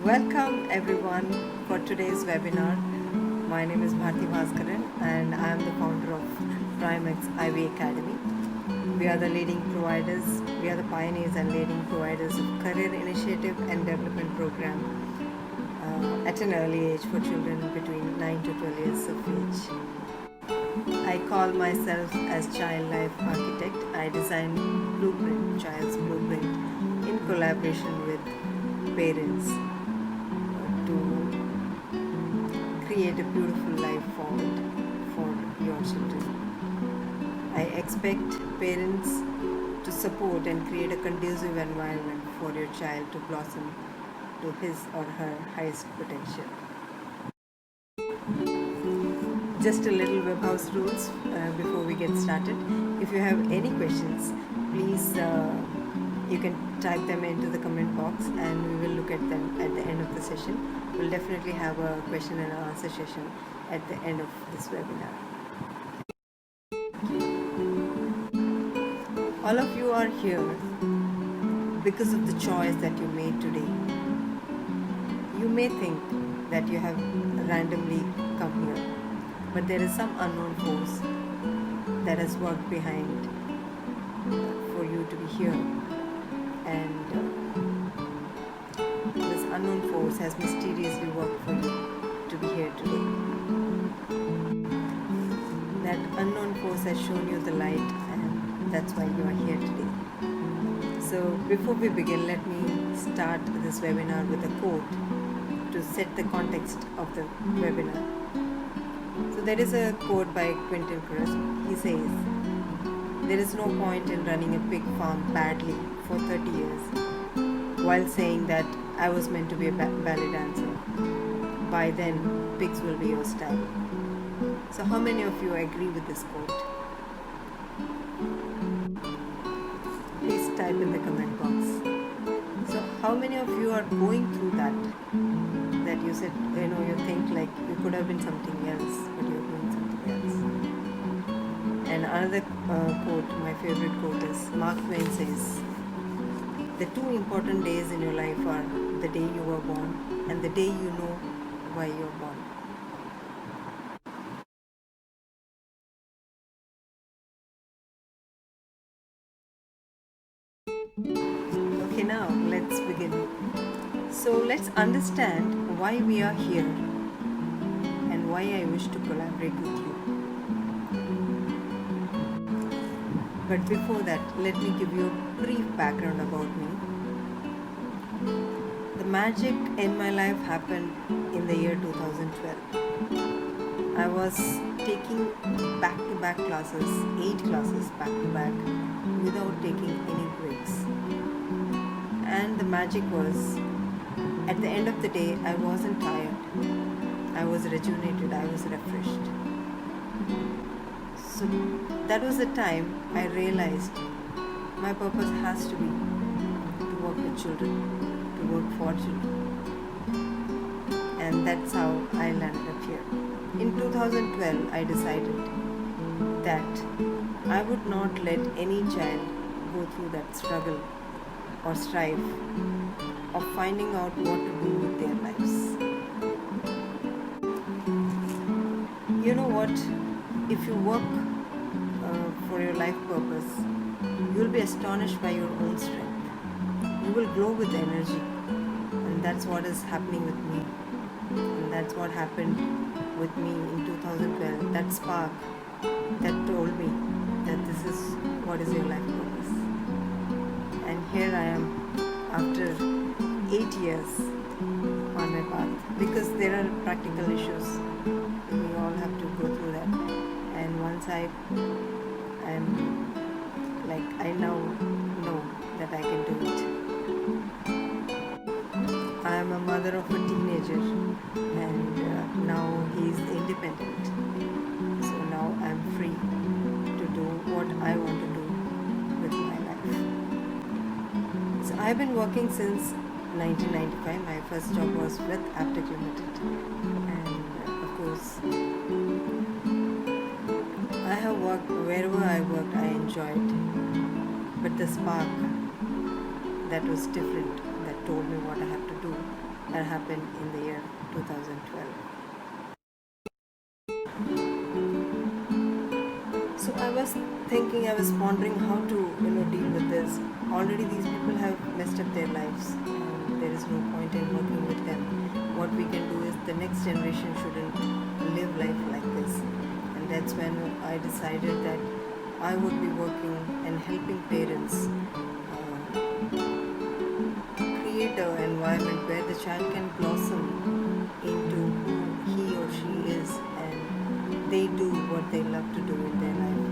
Welcome everyone for today's webinar. My name is Bharti Bhaskaran and I am the founder of Primex IV Academy. We are the leading providers, we are the pioneers and leading providers of career initiative and development program at an early age for children between 9 to 12 years of age. I call myself as child life architect. I design child's blueprint in collaboration with parents to create a beautiful life forward for your children. I expect parents to support and create a conducive environment for your child to blossom to his or her highest potential. Just a little webhouse rules before we get started. If you have any questions, please you can type them into the comment box and we will look at them at the end of the session. We'll definitely have a question and answer session at the end of this webinar. All of you are here because of the choice that you made today. You may think that you have randomly come here, but there is some unknown force that has worked behind for you to be here, and this unknown force has mysteriously worked for you to be here today. That unknown force has shown you the light, and that's why you are here today. So before we begin, let me start this webinar with a quote to set the context of the webinar. So there is a quote by Quentin Crisp. He says, "There is no point in running a pig farm badly for 30 years while saying that I was meant to be a ballet dancer. By then, pigs will be your style." So how many of you agree with this quote? Please type in the comment box. So how many of you are going through that you said, you think like you could have been something else, but you're doing something else? And another quote, my favorite quote is, Mark Twain says, "The two important days in your life are the day you were born and the day you know why you were born." Okay, now let's begin. So let's understand why we are here and why I wish to collaborate with you. But before that, let me give you a brief background about me. The magic in my life happened in the year 2012. I was taking back-to-back classes, 8 classes back-to-back, without taking any breaks. And the magic was, at the end of the day, I wasn't tired. I was rejuvenated, I was refreshed. So that was the time I realized my purpose has to be to work with children, to work for children. And that's how I landed up here. In 2012, I decided that I would not let any child go through that struggle or strife of finding out what to do with their lives. You know what? If you work for your life purpose, you will be astonished by your own strength. You will glow with energy, and that's what is happening with me. And that's what happened with me in 2012. That spark that told me that this is what is your life purpose. And here I am after 8 years on my path, because there are practical issues. We all have to go through that. And once I now know that I can do it. I am a mother of a teenager, and now he is independent. So now I am free to do what I want to do with my life. So I have been working since 1995. My first job was with Aptec Limited, and of course I have worked wherever I worked, I enjoyed. But the spark that was different, that told me what I have to do, that happened in the year 2012. So I was thinking, I was pondering how to deal with this. Already these people have messed up their lives, and there is no point in working with them. What we can do is the next generation shouldn't live life like this, and that's when I decided that I would be working and helping parents create an environment where the child can blossom into who he or she is, and they do what they love to do in their life,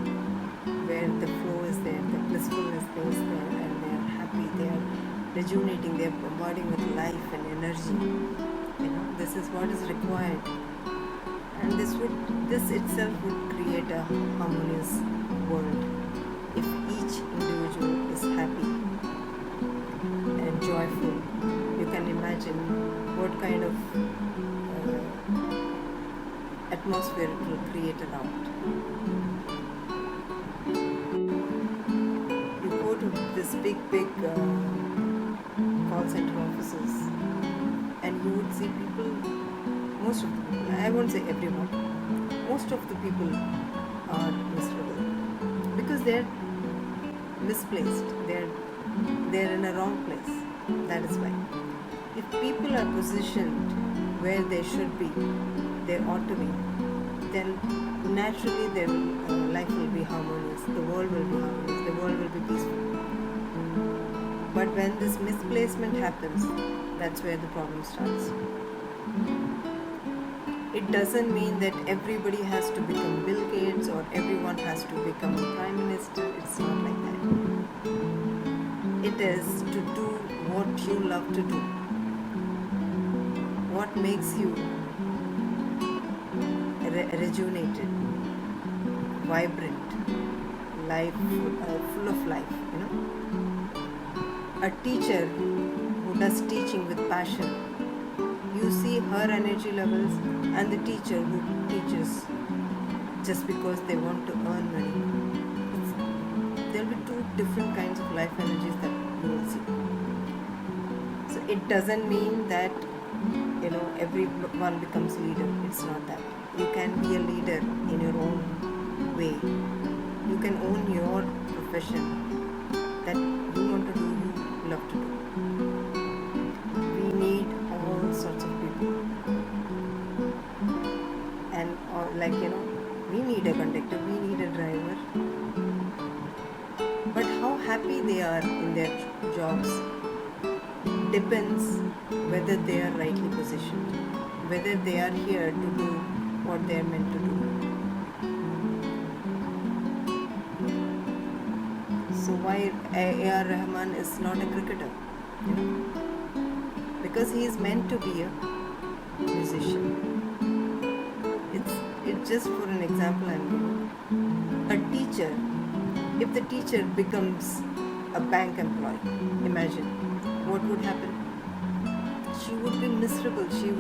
where the flow is there, the blissfulness is there, and they are happy, they are rejuvenating, they are bombarding with life and energy. This is what is required, and this itself would create a harmonious world if each individual is happy and joyful. You can imagine what kind of atmosphere it will create around. You go to this big call center offices, and you would see people, most of the people, I won't say everyone, most of the people are miserable because they're misplaced, they're in a wrong place. That is why. If people are positioned where they should be, they ought to be, then naturally their life will be harmonious, the world will be harmonious, the world will be peaceful. But when this misplacement happens, that's where the problem starts. It doesn't mean that everybody has to become Bill Gates or everyone has to become a prime minister. It's not like that. It is to do what you love to do, what makes you rejuvenated, vibrant, life, full of life. A teacher who does teaching with passion, you see her energy levels, and the teacher who teaches just because they want to earn money. There will be two different kinds of life energies that you will see. So it doesn't mean that everyone becomes leader. It's not that. You can be a leader in your own way. You can own your profession that you want to do, you love to do. We need all sorts of people, and we need a conductor, we need a driver, but how happy they are in their jobs depends whether they are rightly positioned, whether they are here to do what they are meant to do. So why A.R. Rahman is not a cricketer? Because he is meant to be a musician. It's just for an example I'm giving. A teacher, if the teacher becomes a bank employee, imagine what would happen. She would be miserable. She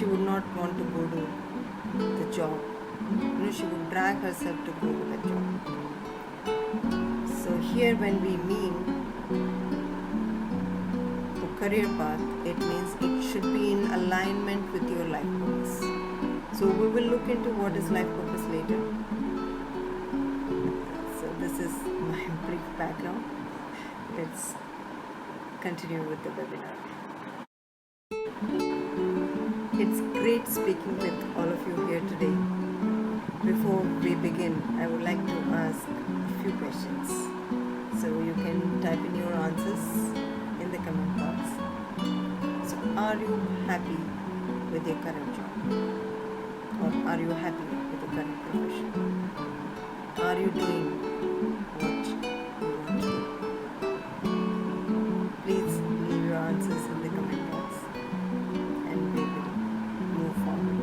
would not want to go to the job. She would drag herself to go to the job. So here when we mean a career path, it means it should be in alignment with your life purpose. So we will look into what is life purpose later. So this is my brief background. Let's continue with the webinar. It's great speaking with all of you here today. Before we begin, I would like to ask a few questions. So you can type in your answers in the comment box. So are you happy with your current job? Or are you happy with your current profession? Are you doing what you want to do? Please leave your answers in the comment box and we will move forward.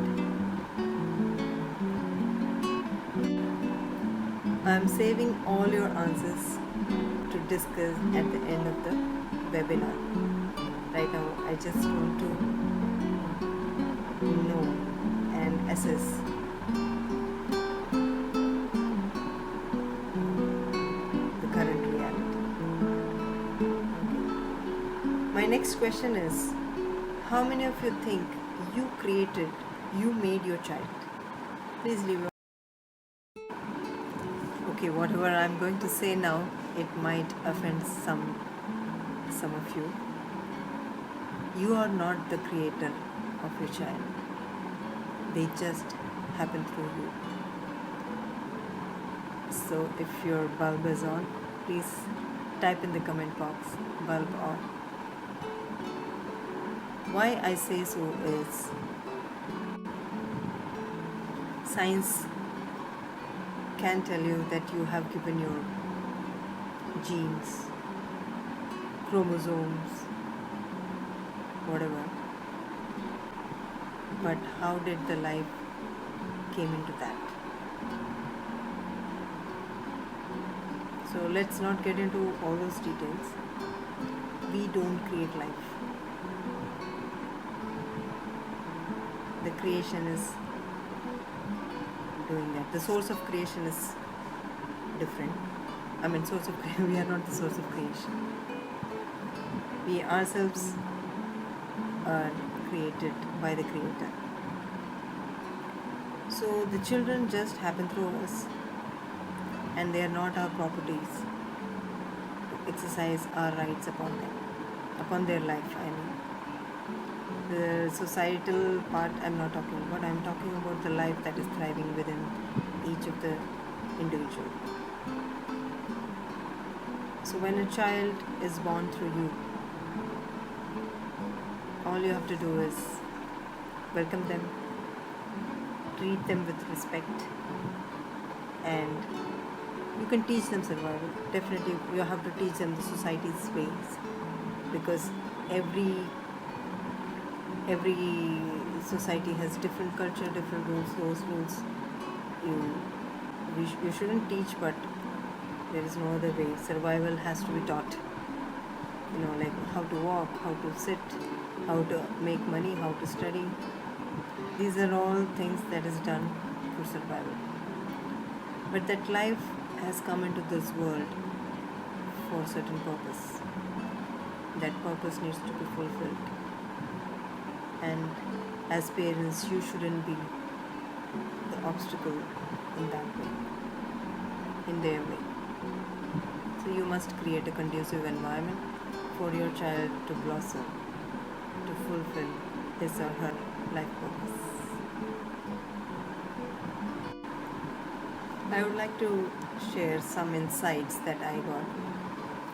I am saving all your answers to discuss at the end of the webinar. Right now, I just want to know and assess the current reality. My next question is, How many of you think you created, you made your child? Please leave your. Okay, whatever I'm going to say now, it might offend some of you. You are not the creator of your child. They just happen through you. So if your bulb is on, please type in the comment box, bulb on. Why I say so is science can tell you that you have given your genes, chromosomes, whatever. But how did the life came into that? So let's not get into all those details. We don't create life. The creation is doing that. The source of creation is different. Source of we are not the source of creation. We ourselves are created by the Creator. So the children just happen through us, and they are not our properties to exercise our rights upon them, upon their life. The societal part I'm not talking about. I'm talking about the life that is thriving within each of the individual. So when a child is born through you, all you have to do is welcome them, treat them with respect, and you can teach them survival. Definitely you have to teach them the society's ways, because every society has different culture, different rules. Those rules you shouldn't teach, but there is no other way. Survival has to be taught. Like how to walk, how to sit, how to make money, how to study. These are all things that is done for survival. But that life has come into this world for a certain purpose. That purpose needs to be fulfilled. And as parents, you shouldn't be the obstacle in that way, in their way. So you must create a conducive environment for your child to blossom, to fulfill his or her life purpose. I would like to share some insights that I got.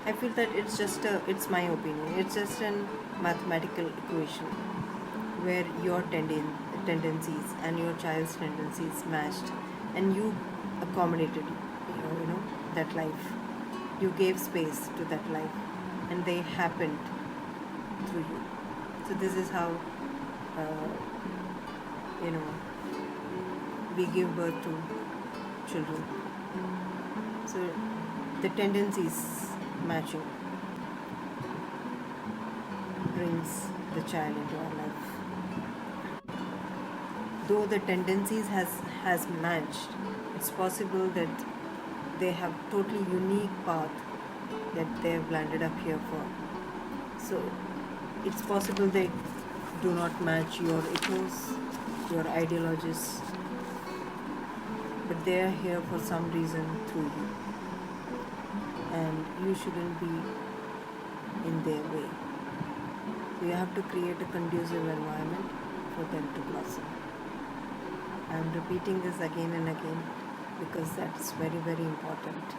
I feel that it's my opinion, it's just a mathematical equation where your tendencies and your child's tendencies matched, and you accommodated that life. You gave space to that life, and they happened through you. So this is how we give birth to children. So the tendencies matching brings the child into our life. Though the tendencies has matched, it's possible that they have totally unique path that they have landed up here for. So it's possible they do not match your ethos, your ideologies, but they are here for some reason through you, and you shouldn't be in their way. So you have to create a conducive environment for them to blossom. I am repeating this again and again because that's very, very important.